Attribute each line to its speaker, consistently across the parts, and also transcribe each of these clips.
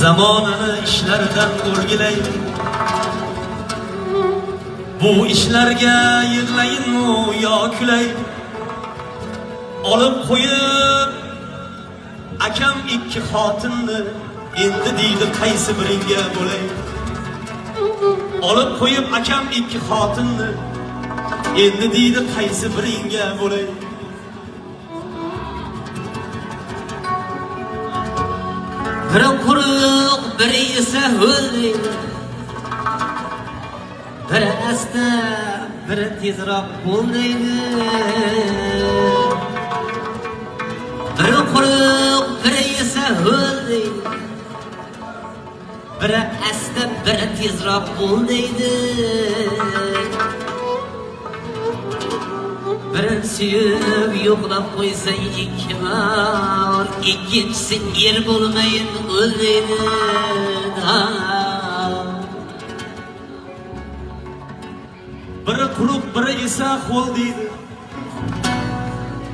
Speaker 1: zamonani ishlardan o'rgilaydi. Bu ishlarga yig'layinmi yo kulaydi? Olib qo'yib akam ikki xotinni, endi deydi qaysi biringa bo'lay. Olib qo'yib akam ikki xotinni, endi deydi qaysi biringa bo'lay.
Speaker 2: Biri quruq, biri esa ho'llaydi. Biri asta, biri tezroq bo'lmaydi. Biri quruq, biri esa ho'llaydi. Biri asta, biri tezroq bo'lmaydi. Biri suyib yo'qlab qo'ysa ikki bor, ikkinchisi er bo'lmayin o'lmaydi.
Speaker 1: Biri quruq, biri esa qo'l deydi.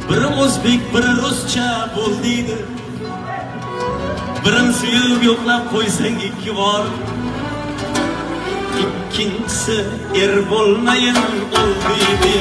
Speaker 1: Biri o'zbek, biri ruscha bo'l deydi. Birini suyib yo'qlab qo'ysang ikki bor, ikkinchisi er bo'lmayin o'l deydi.